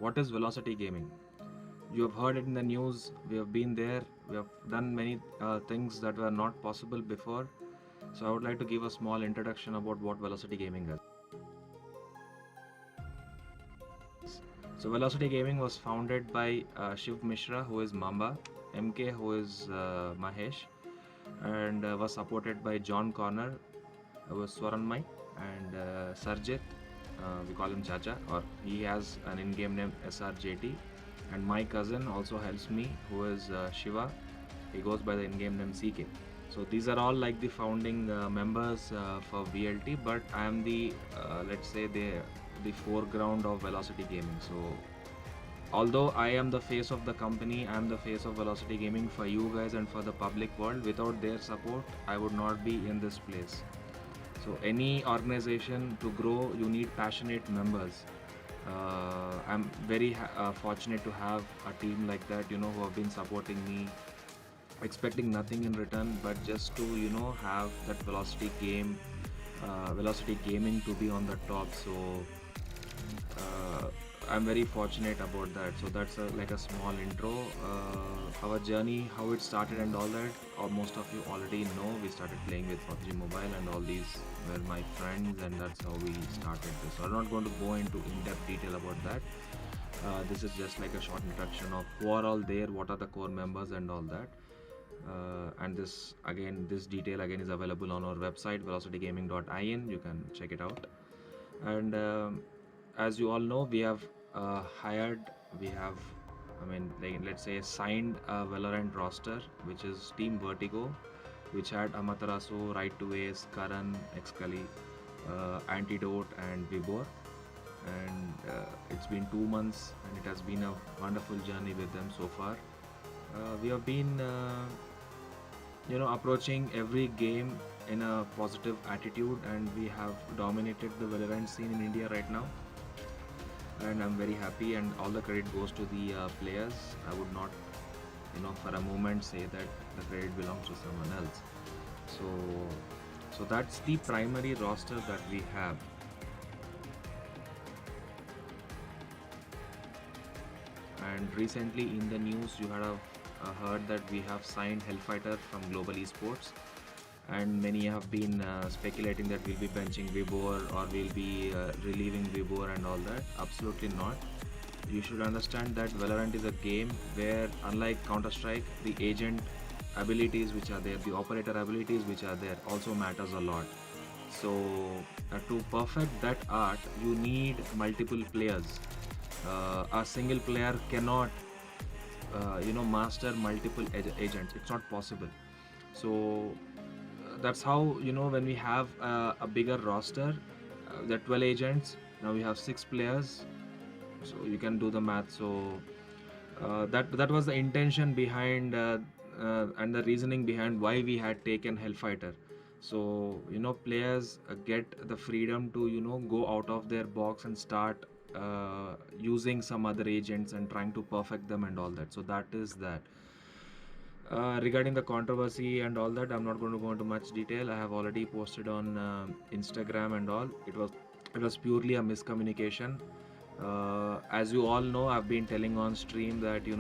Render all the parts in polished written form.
what is Velocity Gaming? You have heard it in the news. We have been there. We have done many things that were not possible before. So I would like to give a small introduction about what Velocity Gaming is. So Velocity Gaming was founded by Shiv Mishra, who is Mamba, MK, who is Mahesh, and was supported by John Corner, who is Swaranmai, and Sarjit, we call him Chacha, or he has an in-game name SRJT, and my cousin also helps me, who is Shiva. He goes by the in-game name CK. So these are all like the founding members for VLT, but I am the let's say the foreground of Velocity Gaming. So although I am the face of the company, I am the face of Velocity Gaming for you guys and for the public world. Without their support, I would not be in this place. So any organization to grow, you need passionate members. I'm very fortunate to have a team like that, who have been supporting me, expecting nothing in return, but just to have that velocity gaming to be on the top. So I'm very fortunate about that. So that's like a small intro. Our journey, how it started and all that, or most of you already know. We started playing with PUBG Mobile, and all these were my friends, and that's how we started this. So I'm not going to go into in-depth detail about that. This is just like a short introduction of who are all there, what are the core members, and all that. And this detail again is available on our website velocitygaming.in. You can check it out. And as you all know, we have let's say signed a Valorant roster, which is Team Vertigo, which had Amaterasu, Right to Ace, Karan, Excali, Antidote, and Vibor. And it's been 2 months, and it has been a wonderful journey with them so far. We have been approaching every game in a positive attitude, and we have dominated the Valorant scene in India right now, and I'm very happy, and all the credit goes to the players. I would not for a moment say that the credit belongs to someone else. So that's the primary roster that we have. And recently in the news you have heard that we have signed Hellfighter from Global Esports, and many have been speculating that we'll be benching Vibor or we'll be relieving Vibor and all that. Absolutely not. You should understand that Valorant is a game where, unlike Counter-Strike, the agent abilities which are there, the operator abilities which are there also matters a lot. So to perfect that art, you need multiple players. A single player cannot master multiple agents. It's not possible. So that's how when we have a bigger roster, the 12 agents, now we have 6 players, so you can do the math. So that was the intention behind and the reasoning behind why we had taken Hellfighter. So players get the freedom to go out of their box and start using some other agents and trying to perfect them and all that. So that is that. Regarding the controversy and all that, I'm not going to go into much detail. I have already posted on Instagram and all. It was purely a miscommunication. As you all know, I've been telling on stream that we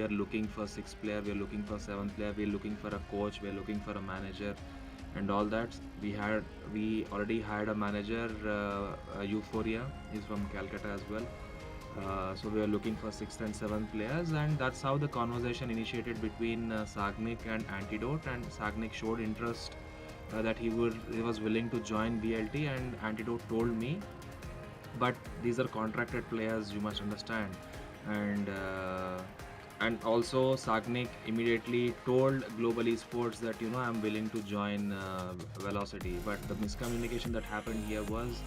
are looking for 6 player, we are looking for 7 player, we are looking for a coach, we are looking for a manager, and all that. We already hired a manager, Euphoria. He's from Calcutta as well. So we are looking for 6th and 7th players, and that's how the conversation initiated between Sagnik and Antidote. And Sagnik showed interest that he was willing to join VLT, and Antidote told me, but these are contracted players, you must understand. And also Sagnik immediately told Global Esports that I'm willing to join Velocity. But the miscommunication that happened here was,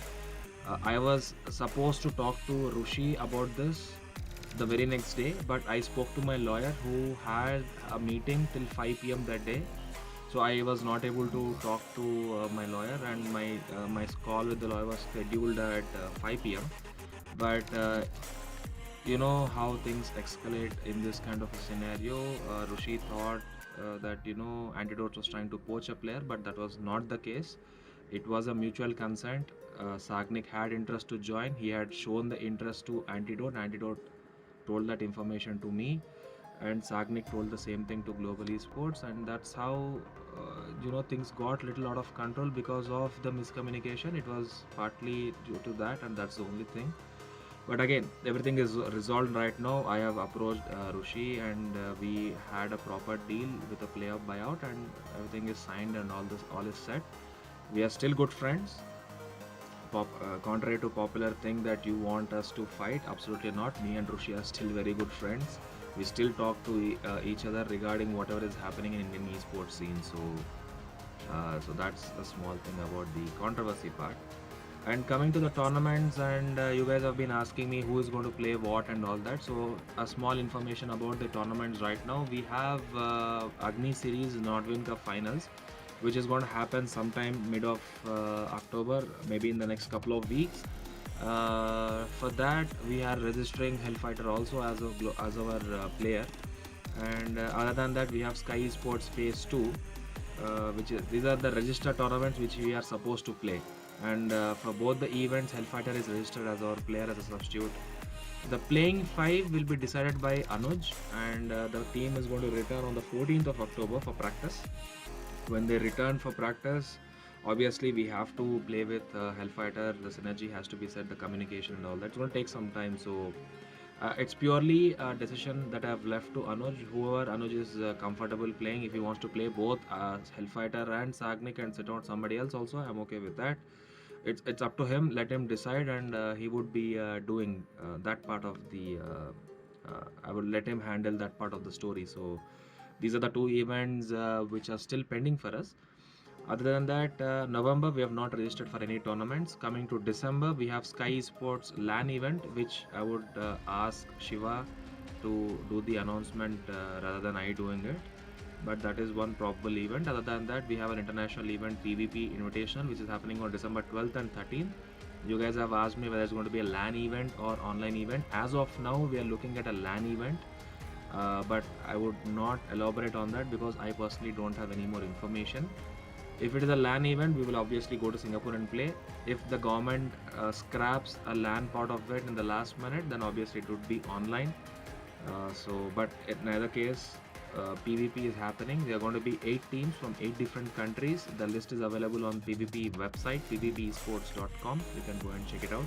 I was supposed to talk to Rushi about this the very next day, but I spoke to my lawyer who had a meeting till 5 p.m. that day. So I was not able to talk to my lawyer, and my call with the lawyer was scheduled at 5 p.m. But you know how things escalate in this kind of a scenario. Rushi thought that Antidote was trying to poach a player, but that was not the case. It was a mutual consent. Sagnik had interest to join. He had shown the interest to Antidote. Antidote told that information to me, and Sagnik told the same thing to Global Esports, and that's how things got little out of control because of the miscommunication. It was partly due to that, and that's the only thing. But again, everything is resolved right now. I have approached Rushi, and we had a proper deal with a player buyout, and everything is signed, and all is set. We are still good friends. Contrary to popular thing that you want us to fight, absolutely not. Me and Rushi are still very good friends. We still talk to each other regarding whatever is happening in Indian esports scene. So that's the small thing about the controversy part. And coming to the tournaments, and you guys have been asking me who is going to play what and all that. So a small information about the tournaments right now. We have Agni Series Nordwind Cup finals, which is going to happen sometime mid of October, maybe in the next couple of weeks. For that, we are registering Hellfighter also as our player. And other than that, we have Sky Sports Phase 2, these are the registered tournaments which we are supposed to play. And for both the events, Hellfighter is registered as our player as a substitute. The playing five will be decided by Anuj, and the team is going to return on the 14th of October for practice. When they return for practice, obviously we have to play with Hellfighter. The synergy has to be set, the communication and all that. It's going to take some time. So it's purely a decision that I've left to Anuj. Whoever Anuj is comfortable playing, if he wants to play both Hellfighter and Sagnik and sit out somebody else also, I'm okay with that. It's up to him. Let him decide, and he would be doing that part of the. I will let him handle that part of the story. So these are the two events which are still pending for us. Other than that, November we have not registered for any tournaments. Coming to December, we have Sky Sports LAN event, which I would ask Shiva to do the announcement rather than I doing it. But that is one probable event. Other than that, we have an international event, PvP Invitational, which is happening on December 12th and 13th. You guys have asked me whether it's going to be a LAN event or online event. As of now, we are looking at a LAN event. But I would not elaborate on that because I personally don't have any more information. If it is a LAN event, we will obviously go to Singapore and play. If the government scraps a LAN part of it in the last minute, then obviously it would be online. But in either case, PvP is happening. There are going to be 8 teams from 8 different countries. The list is available on PvP website, pvpesports.com. You can go and check it out.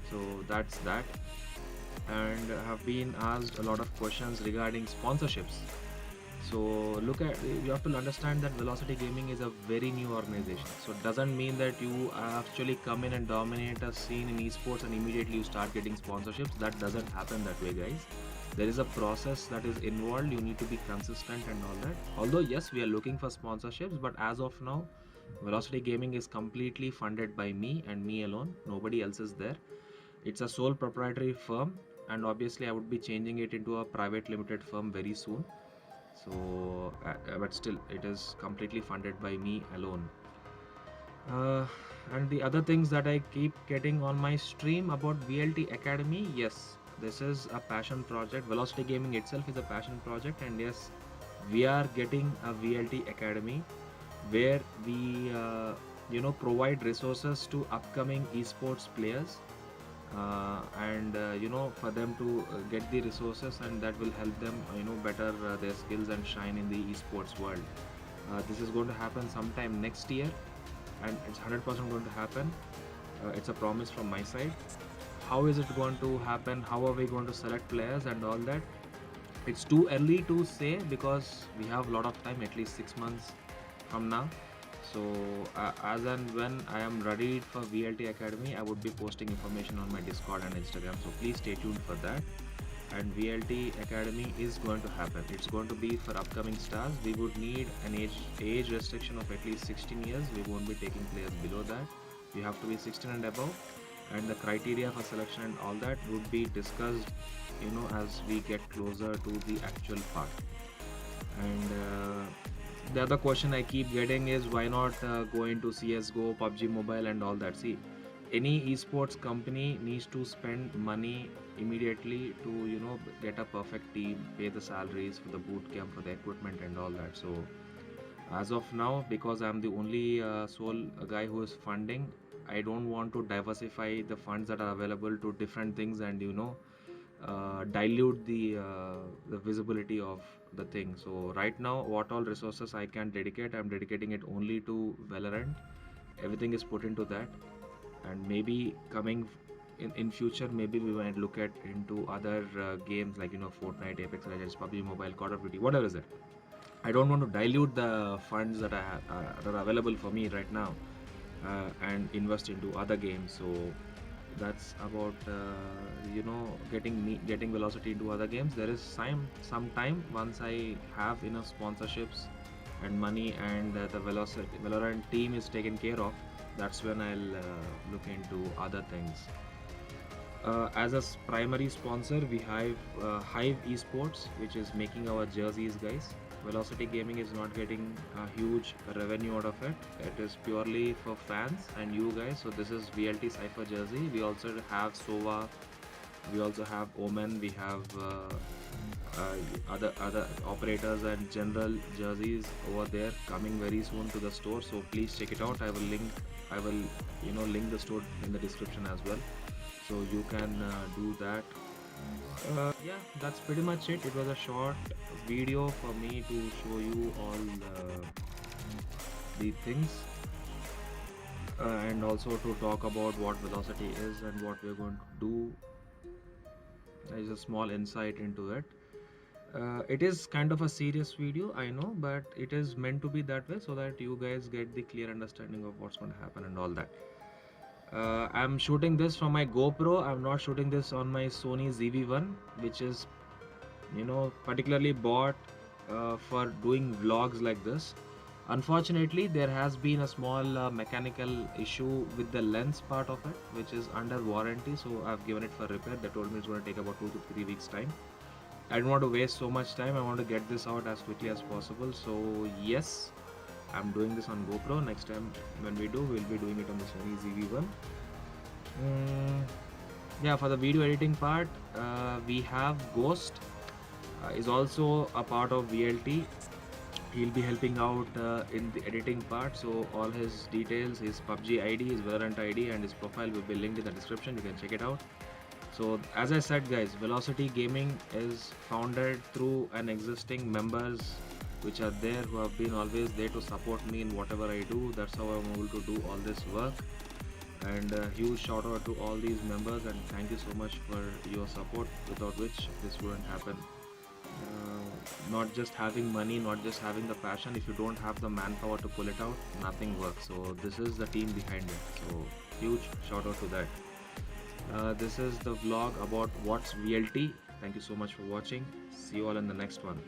So that's that. And have been asked a lot of questions regarding sponsorships. So you have to understand that Velocity Gaming is a very new organization. So it doesn't mean that you actually come in and dominate a scene in esports and immediately you start getting sponsorships. That doesn't happen that way, guys. There is a process that is involved. You need to be consistent and all that. Although yes, we are looking for sponsorships, but as of now, Velocity Gaming is completely funded by me and me alone. Nobody else is there. It's a sole proprietary firm, and obviously I would be changing it into a private limited firm very soon. So but still it is completely funded by me alone. And the other things that I keep getting on my stream about VLT Academy, yes, this is a passion project. Velocity Gaming itself is a passion project, and yes, we are getting a VLT Academy where we provide resources to upcoming esports players, and for them to get the resources, and that will help them better their skills and shine in the esports world. This is going to happen sometime next year, and it's 100% going to happen. It's a promise from my side. How is it going to happen? How are we going to select players and all that? It's too early to say because we have a lot of time, at least 6 months from now. So as and when I am ready for VLT Academy, I would be posting information on my Discord and Instagram. So please stay tuned for that. And VLT Academy is going to happen. It's going to be for upcoming stars. We would need an age restriction of at least 16 years. We won't be taking players below that. You have to be 16 and above. And the criteria for selection and all that would be discussed, as we get closer to the actual part. And the other question I keep getting is why not go into CSGO, PUBG Mobile and all that. See, any esports company needs to spend money immediately to get a perfect team, pay the salaries for the boot camp, for the equipment and all that. So As of now, because I'm the only sole guy who is funding, I don't want to diversify the funds that are available to different things and dilute the visibility of the thing. So right now, what all resources I can dedicate, I'm dedicating it only to Valorant. Everything is put into that, and maybe coming in future, maybe we might look at into other games like Fortnite, Apex Legends, PUBG Mobile, Call of Duty, whatever is it. I don't want to dilute the funds that I have that are available for me right now, and invest into other games. So that's about getting velocity into other games. There is some time once I have enough sponsorships and money, and the velocity Valorant team is taken care of. That's when I'll look into other things. As a primary sponsor, we have Hive Esports, which is making our jerseys, guys. Velocity Gaming is not getting a huge revenue out of it. It is purely for fans and you guys. So this is VLT Cypher jersey. We also have Sova. We also have Omen. We have other operators and general jerseys over there coming very soon to the store. So please check it out. I will link the store in the description as well. So you can do that. Yeah, that's pretty much it. It was a short video for me to show you all the things, and also to talk about what velocity is and what we're going to do. There's a small insight into it. It is kind of a serious video, I know, but it is meant to be that way so that you guys get the clear understanding of what's going to happen and all that. I'm shooting this from my GoPro. I'm not shooting this on my Sony ZV-1, which is particularly bought for doing vlogs like this. Unfortunately, there has been a small mechanical issue with the lens part of it, which is under warranty. So I've given it for repair. They told me it's going to take about 2 to 3 weeks time. I don't want to waste so much time. I want to get this out as quickly as possible. So yes, I'm doing this on GoPro. Next time when we do, we'll be doing it on the Sony ZV-1. Yeah, for the video editing part, we have Ghost. Is also a part of VLT. He'll be helping out in the editing part. So all his details, his PUBG ID, his Valorant ID, and his profile will be linked in the description. You can check it out. So as I said, guys, Velocity Gaming is founded through an existing members which are there, who have been always there to support me in whatever I do. That's how I'm able to do all this work. And a huge shout out to all these members, and thank you so much for your support, without which this wouldn't happen. Not just having money, not just having the passion, if you don't have the manpower to pull it out, nothing works. So this is the team behind it. So huge shout out to that. This is the vlog about what's VLT. Thank you so much for watching. See you all in the next one.